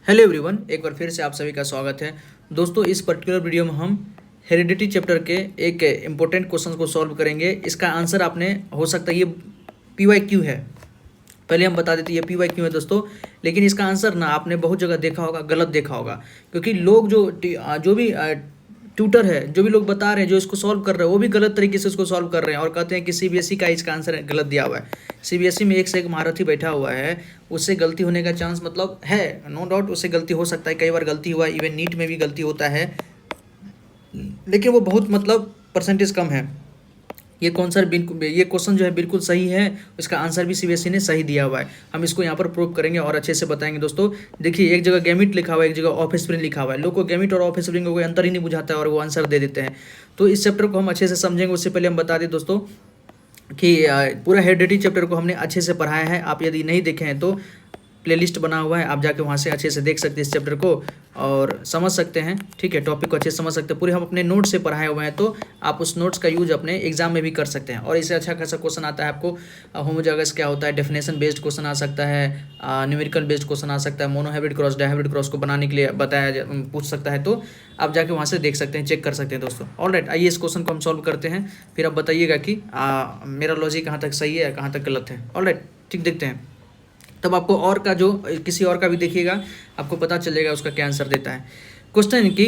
Hello everyone, एक बार फिर से आप सभी का स्वागत है। दोस्तों, इस पर्टिकुलर वीडियो में हम हेरिडिटी चैप्टर के एक इम्पोर्टेंट क्वेश्चन को सॉल्व करेंगे। इसका आंसर आपने हो सकता है ये PYQ है। पहले हम बता देते ये PYQ है दोस्तों, लेकिन इसका आंसर ना आपने बहुत जगह देखा होगा, गलत देखा होगा। क्योंकि लोग जो भी ट्यूटर है, जो भी लोग बता रहे हैं, जो इसको सॉल्व कर रहे हैं, वो भी गलत तरीके से इसको सॉल्व कर रहे हैं और कहते हैं कि CBSE का इसका आंसर गलत दिया हुआ है। CBSE में एक से एक महारथी बैठा हुआ है, उससे गलती होने का चांस मतलब है, नो डाउट उससे गलती हो सकता है। कई बार गलती हुआ, इवन नीट में भी गलती होता है, लेकिन वो बहुत मतलब परसेंटेज कम है। ये क्वेश्चन जो है बिल्कुल सही है, इसका आंसर भी CBSE ने सही दिया हुआ है। हम इसको यहाँ पर प्रूव करेंगे और अच्छे से बताएंगे दोस्तों। देखिए, एक जगह गैमिट लिखा हुआ है, एक जगह ऑफ स्प्रिंग लिखा हुआ है। लोग को गैमिट और ऑफ स्प्रिंग को कोई अंतर ही नहीं बुझाता है और वो आंसर दे देते हैं। तो इस चैप्टर को हम अच्छे से समझेंगे। उससे पहले हम बता दें दोस्तों कि पूरा हेरिडिटी चैप्टर को हमने अच्छे से पढ़ाया है। आप यदि नहीं देखे हैं तो प्लेलिस्ट बना हुआ है, आप जाके वहाँ से अच्छे से देख सकते हैं इस चैप्टर को और समझ सकते हैं। ठीक है, टॉपिक को अच्छे से समझ सकते हैं। पूरे हम अपने नोट से पढ़ाए हुए हैं, तो आप उस नोट्स का यूज अपने एग्जाम में भी कर सकते हैं। और इससे अच्छा खासा क्वेश्चन आता है आपको। होमोजाइगस क्या होता है, डेफिनेशन बेस्ड क्वेश्चन आ सकता है, न्यूमेरिकल बेस्ड क्वेश्चन आ सकता है, मोनोहाइब्रिड क्रॉस डायहाइब्रिड क्रॉस को बनाने के लिए पूछ सकता है। तो आप जाके वहाँ से देख सकते हैं, चेक कर सकते हैं दोस्तों। ऑलराइट, आइए इस क्वेश्चन को हम सॉल्व करते हैं, फिर आप बताइएगा कि मेरा लॉजिक कहाँ तक सही है, कहाँ तक गलत है। ऑलराइट, ठीक, देखते हैं। तब आपको और का जो किसी और का भी देखिएगा, आपको पता चलेगा उसका क्या आंसर देता है। क्वेश्चन कि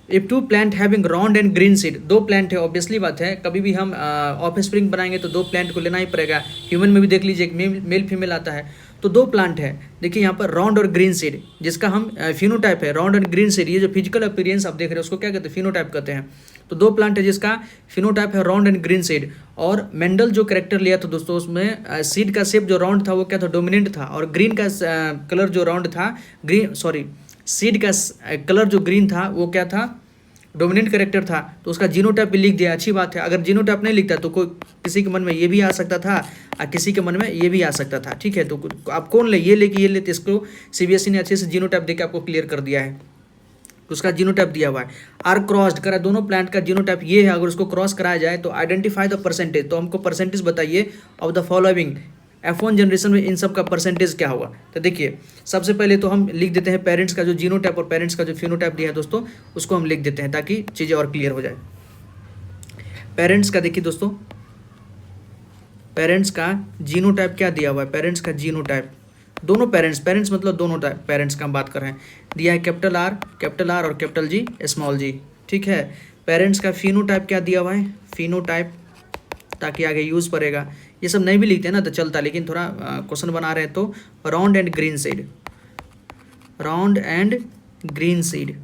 if two plant having round and green seed, दो प्लांट है, ऑब्वियसली बात है, कभी भी हम ऑफ स्प्रिंग बनाएंगे तो दो प्लांट को लेना ही पड़ेगा। ह्यूमन में भी देख लीजिए, एक मेल फीमेल आता है, तो दो प्लांट है। देखिए यहाँ पर राउंड और ग्रीन सीड, जिसका हम फिनोटाइप है, राउंड एंड ग्रीन सीड, ये जो फिजिकल अपीयरेंस आप देख रहे हैं उसको क्या कहते हैं, फिनोटाइप कहते हैं। तो दो प्लांट है जिसका फिनोटाइप है राउंड एंड ग्रीन सीड। और मेंडल जो कैरेक्टर लिया था दोस्तों, उसमें सीड का शेप जो राउंड था वो क्या था, डोमिनेंट था, और ग्रीन का कलर जो राउंड था, सीड का कलर जो ग्रीन था वो क्या था, डोमिनेंट कैरेक्टर था। तो उसका जीनोटाइप भी लिख दिया, अच्छी बात है। अगर जीनोटाइप नहीं लिखता तो कोई किसी के मन में ये भी आ सकता था और किसी के मन में ये भी आ सकता था। ठीक है, तो आप कौन ले, ये ले कि ये ले, तो इसको CBSE ने अच्छे से जीनोटाइप देकर आपको क्लियर कर दिया है। तो उसका जीनोटाइप दिया हुआ है। आर क्रॉस्ड करा, दोनों प्लांट का जीनोटाइप ये है। अगर उसको क्रॉस कराया जाए तो आइडेंटिफाई द परसेंटेज, तो हमको परसेंटेज बताइए of the following F1 generation में इन सब का परसेंटेज क्या होगा। तो देखिए, सबसे पहले तो हम लिख देते हैं पेरेंट्स का जो जीनोटाइप और पेरेंट्स का जो फिनोटाइप दिया है दोस्तों, उसको हम लिख देते हैं ताकि चीज़ें और क्लियर हो जाए। पेरेंट्स का देखिए दोस्तों, पेरेंट्स का जीनोटाइप क्या दिया हुआ है, पेरेंट्स का जीनोटाइप, दोनों पेरेंट्स मतलब दोनों पेरेंट्स का हम बात कर रहे हैं, दिया है कैपिटल R और कैपिटल G स्मॉल g। ठीक है, पेरेंट्स का फिनोटाइप क्या दिया हुआ है, फिनोटाइप, ताकि आगे यूज़ पड़ेगा। ये सब नहीं भी लिखते हैं ना तो चलता, लेकिन थोड़ा क्वेश्चन बना रहे हैं तो round and green seed, round and green seed,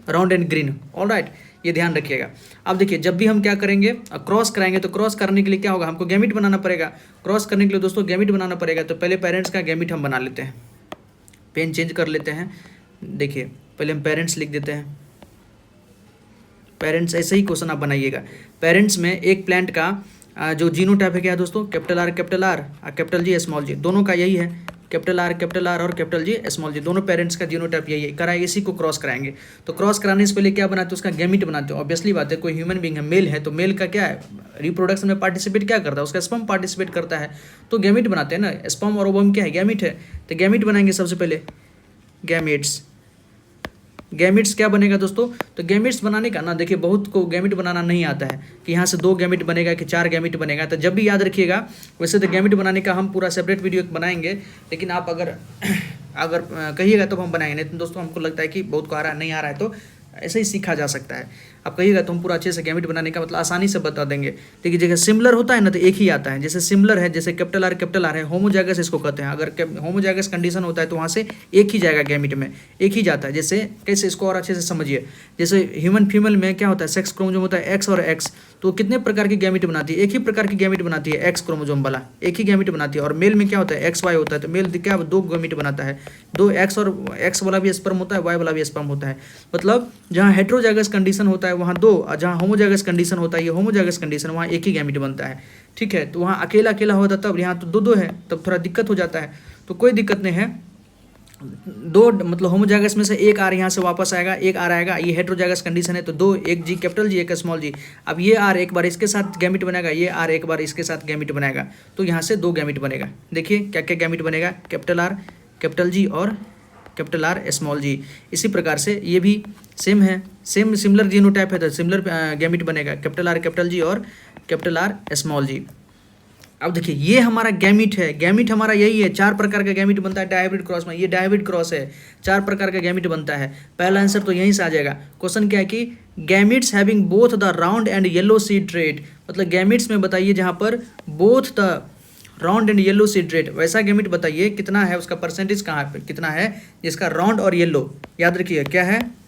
round and green. Alright, ये ध्यान रखिएगा। अब देखिए, जब भी हम क्या करेंगे, क्रॉस कराएंगे, तो क्रॉस करने के लिए क्या होगा, हमको गैमिट बनाना पड़ेगा। क्रॉस करने के लिए दोस्तों गैमिट बनाना पड़ेगा। तो पहले पेरेंट्स का गैमिट हम बना लेते हैं, पेन चेंज कर लेते हैं। देखिए, पहले हम पेरेंट्स लिख देते हैं, पेरेंट्स, ऐसे ही क्वेश्चन आप बनाइएगा। पेरेंट्स में एक प्लांट का जो जीनोटाइप है क्या है दोस्तों, कैपिटल R और कैपिटल G स्मॉल g, दोनों का यही है, कैपिटल R और कैपिटल G स्मॉल g, दोनों पेरेंट्स का जीनोटाइप यही है। कराएंगे, इसी को क्रॉस कराएंगे। तो क्रॉस कराने से पहले क्या बनाते हैं, उसका गैमिट बनाते हैं। ऑब्वियसली बात है, कोई ह्यूमन बीइंग है, मेल है, तो मेल का क्या है, रिप्रोडक्शन में पार्टिसिपेट क्या करता है, उसका स्पर्म पार्टिसिपेट करता है। तो गैमिट बनाते हैं ना, स्पर्म और ओवम क्या है, गैमिट है। तो गैमिट बनाएंगे सबसे पहले, गैमिट्स क्या बनेगा दोस्तों। तो गैमिट्स बनाने का ना, देखिए बहुत को गैमिट बनाना नहीं आता है कि यहाँ से 2 गैमिट बनेगा कि 4 गैमिट बनेगा। तो जब भी याद रखिएगा, वैसे तो गैमिट बनाने का हम पूरा सेपरेट वीडियो बनाएंगे, लेकिन आप अगर कहिएगा तो हम बनाएंगे। नहीं तो दोस्तों हमको लगता है कि बहुत को आ रहा है, नहीं आ रहा है, तो ऐसे ही सीखा जा सकता है। आप कहिएगा तो हम पूरा अच्छे से गैमिट बनाने का मतलब आसानी से बता देंगे। देखिए, जगह सिमिलर होता है ना तो एक ही आता है। जैसे सिमिलर है, जैसे कैपिटल R है, होमोजाइगस इसको कहते हैं। अगर होमोजाइगस कंडीशन होता है तो वहाँ से एक ही जाएगा, गैमिट में एक ही जाता है। जैसे कैसे, इसको और अच्छे से समझिए। जैसे ह्यूमन फीमेल में क्या होता है, सेक्स क्रोमोजोम होता है X और X, तो कितने प्रकार की गैमिट बनाती है, एक ही प्रकार की गैमिट बनाती है, X क्रोमोजोम वाला एक ही गैमिट बनाती है। और मेल में क्या होता है, XY होता है, तो मेल क्या 2 गैमिट बनाता है, 2 X और X वाला भी स्पर्म होता है, Y वाला भी स्पर्म होता है। मतलब जहाँ हेट्रोजाइगस कंडीशन होता है वहाँ 2, जहाँ होमोजाइगस कंडीशन होता है, ये होमोजाइगस कंडीशन, वहाँ एक ही गैमिट बनता है। ठीक है, तो वहाँ अकेला होता तब, यहाँ तो 2 है, तब थोड़ा दिक्कत हो जाता है। तो कोई दिक्कत नहीं है, 2 मतलब होमोजाइगस में से एक R यहाँ से वापस आएगा, एक R आएगा। ये हेट्रोजाइगस कंडीशन है तो 2, एक G कैपिटल G एक स्मॉल g। अब ये R एक बार इसके साथ गैमिट बनेगा, ये R एक बार इसके साथ गैमिट बनाएगा, तो यहाँ से 2 गैमिट बनेगा। देखिए क्या क्या गैमिट बनेगा, कैपिटल R, कैपिटल G और कैपिटल आर स्मॉल जी। इसी प्रकार से ये भी सेम है, सिमिलर जीनोटाइप है तो सिमिलर गैमिट बनेगा, कैपिटल आर जी और कैपिटल आर स्मॉल जी। अब देखिए ये हमारा गैमिट है, गैमिट हमारा यही है, 4 प्रकार का गैमिट बनता है डायहाइब्रिड क्रॉस में, ये डायहाइब्रिड क्रॉस है, 4 प्रकार का गैमिट बनता है। पहला आंसर तो यहीं से आ जाएगा। क्वेश्चन क्या है कि gametes having both the round and yellow seed trait, मतलब गैमिट्स में बताइए जहाँ पर both the round and yellow seed trait, वैसा गैमिट बताइए कितना है, उसका परसेंटेज कहाँ पे कितना है जिसका राउंड और येलो, याद रखिए क्या है,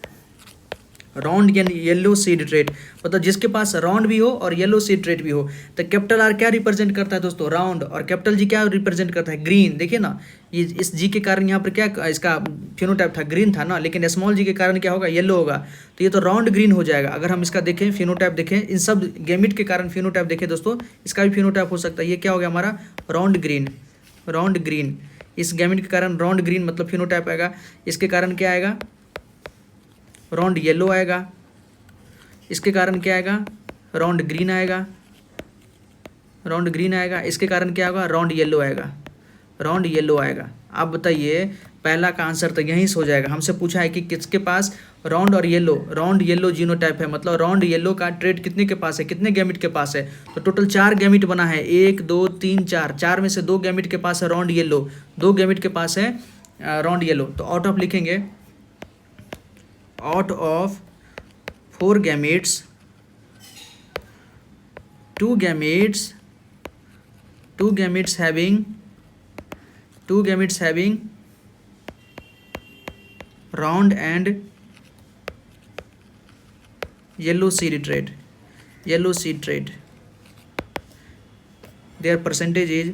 round and yellow seed trait, मतलब जिसके पास राउंड भी हो और येलो सीड ट्रेट भी हो। तो कैपिटल आर क्या रिप्रेजेंट करता है दोस्तों, राउंड, और कैपिटल जी क्या रिप्रेजेंट करता है, ग्रीन। देखिए ना ये इस जी के कारण यहाँ पर क्या इसका फिनोटाइप था, ग्रीन था ना, लेकिन स्मॉल जी के कारण क्या होगा, येलो होगा, तो ये तो राउंड ग्रीन हो जाएगा। अगर हम इसका देखें फिनोटाइप देखें, इन सब गैमिट के कारण फिनोटाइप देखें दोस्तों, इसका भी फिनोटाइप हो सकता है, ये क्या हो गया हमारा राउंड ग्रीन, राउंड ग्रीन। इस गैमिट के कारण राउंड ग्रीन मतलब फिनोटाइप आएगा, इसके कारण क्या आएगा, राउंड येलो आएगा, इसके कारण क्या आएगा, राउंड ग्रीन आएगा, राउंड ग्रीन आएगा, इसके कारण क्या होगा, राउंड येलो आएगा, राउंड येलो आएगा। आप बताइए पहला का आंसर तो यहीं से हो जाएगा। हमसे पूछा है कि किसके पास राउंड और येलो, राउंड येलो जीनोटाइप है, मतलब राउंड येलो का ट्रेट कितने के पास है, कितने गैमिट के पास है, तो टोटल 4 गैमिट बना है, 1 2 3 4, 4 में से 2 गैमिट के पास है राउंड येलो, 2 गैमिट के पास है राउंड येलो, तो आउट ऑफ लिखेंगे, out of 4 gametes 2 gametes having round and yellow seed trait, their percentage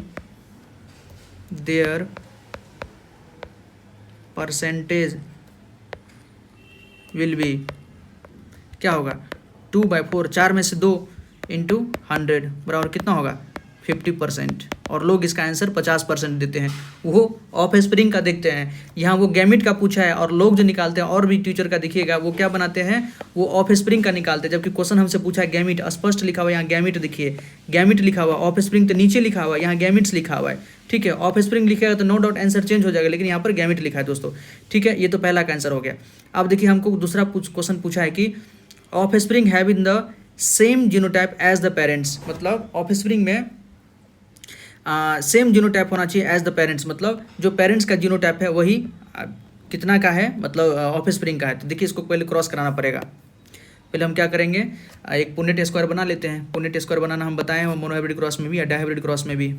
will be क्या होगा, 2/4, 4 में से 2 इंटू 100 बराबर कितना होगा 50%, और लोग इसका आंसर 50% देते हैं। वो ऑफ स्प्रिंग का देखते हैं, यहाँ वो गैमिट का पूछा है, और लोग जो निकालते हैं और भी टीचर का देखिएगा वो क्या बनाते हैं, वो ऑफ स्प्रिंग का निकालते हैं, जबकि क्वेश्चन हमसे पूछा है गैमिट, स्पष्ट लिखा हुआ है यहाँ गैमिट, देखिए गैमिट लिखा हुआ, ऑफ स्प्रिंग तो नीचे लिखा हुआ है, यहाँ गैमिट्स लिखा हुआ है, ठीक है। ऑफ स्प्रिंग लिखेगा तो नो डाउट आंसर चेंज हो जाएगा, लेकिन यहाँ पर गैमिट लिखा है दोस्तों, ठीक है। ये तो पहला का आंसर हो गया। अब देखिए हमको दूसरा क्वेश्चन पूछा है कि offspring have in the same genotype as the parents, मतलब ऑफ स्प्रिंग में सेम जीनोटाइप होना चाहिए एज द पेरेंट्स, मतलब जो पेरेंट्स का जीनोटाइप है वही कितना का है, मतलब ऑफ स्प्रिंग का है। तो देखिए इसको पहले क्रॉस कराना पड़ेगा। पहले हम क्या करेंगे, एक पुनेट स्क्वायर बना लेते हैं। पुनेट स्क्वायर बनाना हम बताए हैं मोनोहाइब्रिड क्रॉस में भी या डायहाइब्रिड क्रॉस में भी।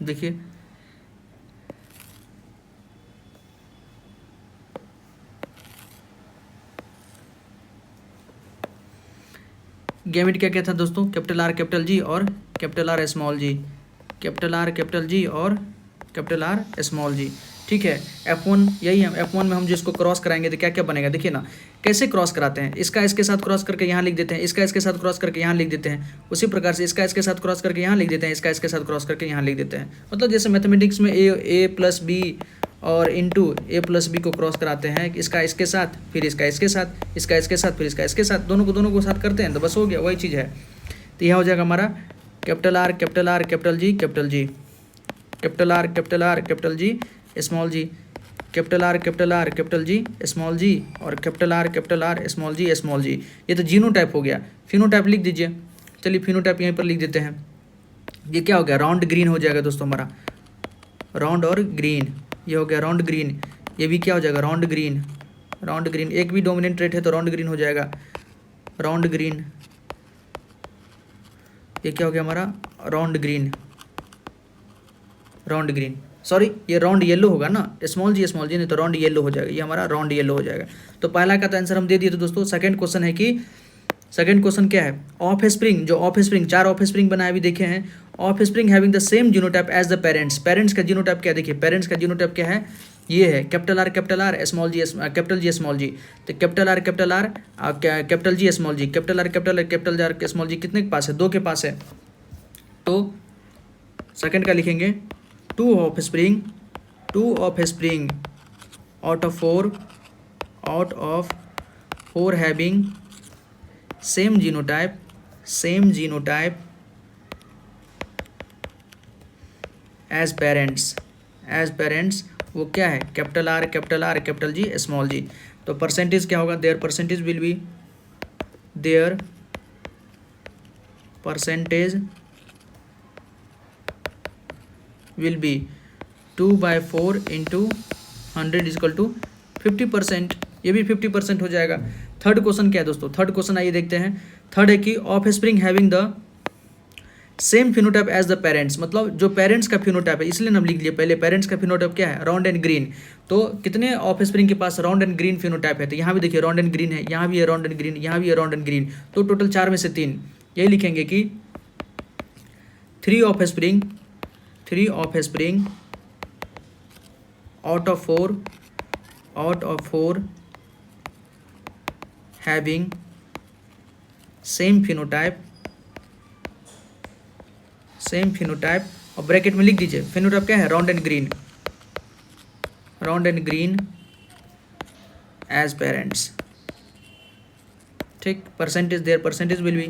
देखिए गैमिट क्या क्या था दोस्तों, कैपिटल आर कैपिटल जी और capital R small G, capital R capital जी और कैपिटल आर स्मॉल जी, ठीक है। F1 यही है, F1 में हम जिसको क्रॉस कराएंगे तो क्या क्या बनेगा, देखिए ना कैसे क्रॉस कराते हैं, इसका इसके साथ क्रॉस करके यहाँ लिख देते हैं, इसका इसके साथ क्रॉस करके यहाँ लिख देते हैं, उसी प्रकार से इसका इसके साथ क्रॉस करके यहाँ लिख देते हैं, इसका इसके साथ क्रॉस करके यहाँ लिख देते हैं। मतलब जैसे मैथमेटिक्स में ए प्लस बी और इंटू ए प्लस बी को क्रॉस कराते हैं, इसका इसके साथ फिर इसका इसके साथ, इसका इसके साथ फिर इसका इसके साथ, दोनों को साथ करते हैं तो बस हो गया, वही चीज़ है। तो यह हो जाएगा हमारा capital R capital R capital G capital G, capital R capital R capital G small G, capital R capital R capital G small G, और कैपिटल आर स्मॉल जी। ये तो जीनोटाइप हो गया। फिनोटाइप लिख दीजिए, चलिए फिनोटाइप यहीं पर लिख देते हैं। ये क्या हो गया, राउंड ग्रीन हो जाएगा दोस्तों हमारा, राउंड और ग्रीन, ये हो गया राउंड ग्रीन। ये भी क्या हो जाएगा, राउंड ग्रीन, राउंड ग्रीन। एक भी डोमिनेंट ट्रेट है तो राउंड ग्रीन हो जाएगा, राउंड ग्रीन। ये क्या हो गया हमारा, round green, round green, sorry ये राउंड येलो होगा ना, स्मॉल जी नहीं तो राउंड येलो हो जाएगा, ये हमारा राउंड येलो हो जाएगा। तो पहला का तो आंसर हम दे दिए। तो दोस्तों सेकंड क्वेश्चन है कि सेकंड क्वेश्चन क्या है, ऑफ स्प्रिंग, जो ऑफ स्प्रिंग 4 ऑफ स्प्रिंग बनाए भी देखे हैं, offspring having the same genotype as the parents, parents का जीनोटाइप क्या, देखिए पेरेंट्स का जीनोटाइप क्या है, ये है capital R small G capital G small G. तो capital R capital G small G, capital R small G कितने के पास है, 2 के पास है। तो सेकंड का लिखेंगे 2 offspring out of for having same genotype as parents वो क्या है, capital R capital G small G. तो परसेंटेज क्या होगा, there percentage will be 2/4 into 100 equal to 50%। ये भी 50% हो जाएगा। थर्ड क्वेश्चन क्या है दोस्तों, थर्ड क्वेश्चन आइए देखते हैं। थर्ड है कि offspring having the same phenotype as the parents, मतलब जो पेरेंट्स का फिनोटाइप है, इसलिए हम लिख लिए पहले पेरेंट्स का फिनोटाइप क्या है, राउंड एंड ग्रीन। तो कितने ऑफ स्प्रिंग के पास राउंड एंड ग्रीन फिनोटाइप है, तो यहाँ भी देखिए राउंड एंड ग्रीन है, यहाँ भी है राउंड एंड ग्रीन, यहाँ भी है राउंड एंड ग्रीन। तो टोटल 4 में से 3, यही लिखेंगे कि 3 offspring out of 4 having same phenotype और ब्रैकेट में लिख दीजिए फिनोटाइप क्या है, round and green as parents. ठीक, percentage there percentage will be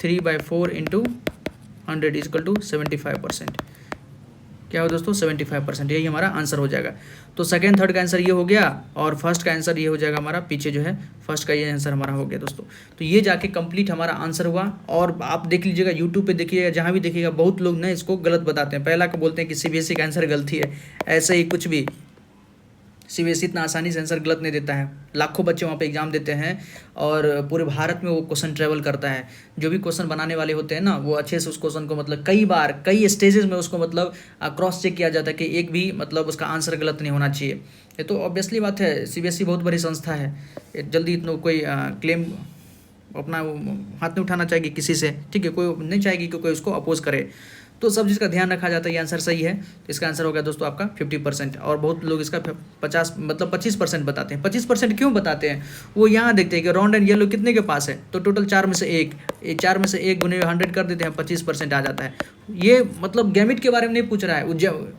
3/4 into 100 equal to 75%। क्या हो दोस्तों, 75%। यही हमारा आंसर हो जाएगा। तो सेकेंड थर्ड का आंसर ये हो गया और फर्स्ट का आंसर ये हो जाएगा हमारा, पीछे जो है फर्स्ट का ये आंसर हमारा हो गया दोस्तों। तो ये जाके कंप्लीट हमारा आंसर हुआ। और आप देख लीजिएगा, यूट्यूब पे देखिएगा, जहाँ भी देखिएगा, बहुत लोग ना इसको गलत बताते हैं। पहला को बोलते हैं कि सीबीएसई का आंसर गलती है, ऐसे ही कुछ भी सीबीएसई इतना आसानी से आंसर गलत नहीं देता है। लाखों बच्चे वहाँ पे एग्जाम देते हैं और पूरे भारत में वो क्वेश्चन ट्रेवल करता है। जो भी क्वेश्चन बनाने वाले होते हैं ना, वो अच्छे से उस क्वेश्चन को मतलब कई बार कई स्टेजेस में उसको मतलब क्रॉस चेक किया जाता है कि एक भी मतलब उसका आंसर गलत नहीं होना चाहिए। ये तो ऑब्वियसली बात है, सीबीएसई बहुत बड़ी संस्था है, जल्दी इतना कोई क्लेम अपना हाथ नहीं उठाना चाहेगी किसी से, ठीक है, कोई नहीं चाहेगी कि कोई उसको अपोज करे। तो सब चीज़ का ध्यान रखा जाता है। ये आंसर सही है, तो इसका आंसर हो गया दोस्तों आपका 50%। और बहुत लोग इसका 25% बताते हैं। 25% क्यों बताते हैं, वो यहाँ देखते हैं कि राउंड एंड येलो कितने के पास है, तो टोटल 4 में से 1, 4 में से 1 गुने 100 कर देते हैं, 25% आ जाता है। ये मतलब गैमिट के बारे में नहीं पूछ रहा है,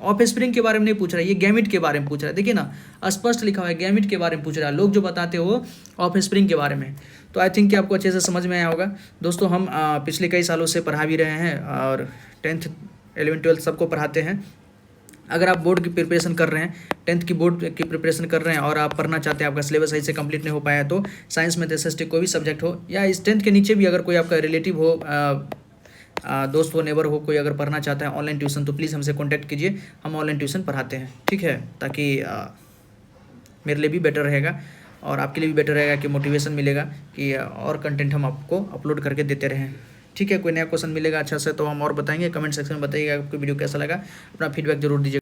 ऑफ स्प्रिंग के बारे में नहीं पूछ रहा है, ये गैमिट के बारे में पूछ रहा है। देखिए ना, स्पष्ट लिखा हुआ है, गैमिट के बारे में पूछ रहा है। लोग जो बताते हो वो ऑफ स्प्रिंग के बारे में। तो आई थिंक कि आपको अच्छे से समझ में आया होगा दोस्तों। हम पिछले कई सालों से पढ़ा भी रहे हैं और 10th 11th 12th सबको पढ़ाते हैं। अगर आप बोर्ड की प्रिपरेशन कर रहे हैं, 10th की बोर्ड की प्रिपरेशन कर रहे हैं और आप पढ़ना चाहते हैं, आपका सिलेबस सही से कंप्लीट नहीं हो पाया है, तो साइंस में एसएसटी कोई भी सब्जेक्ट हो, या इस 10th के नीचे भी अगर कोई आपका रिलेटिव हो, दोस्त हो, नेबर हो, कोई अगर पढ़ना चाहता है ऑनलाइन ट्यूशन, तो प्लीज़ हमसे कॉन्टैक्ट कीजिए। हम ऑनलाइन ट्यूशन पढ़ाते हैं, ठीक है, ताकि मेरे लिए भी बेटर रहेगा और आपके लिए भी बेटर रहेगा कि मोटिवेशन मिलेगा कि और कंटेंट हम आपको अपलोड करके देते रहें। ठीक है, कोई नया क्वेश्चन मिलेगा अच्छा से तो हम और बताएंगे। कमेंट सेक्शन में बताइएगा आपको वीडियो कैसा लगा, अपना फीडबैक जरूर दीजिएगा।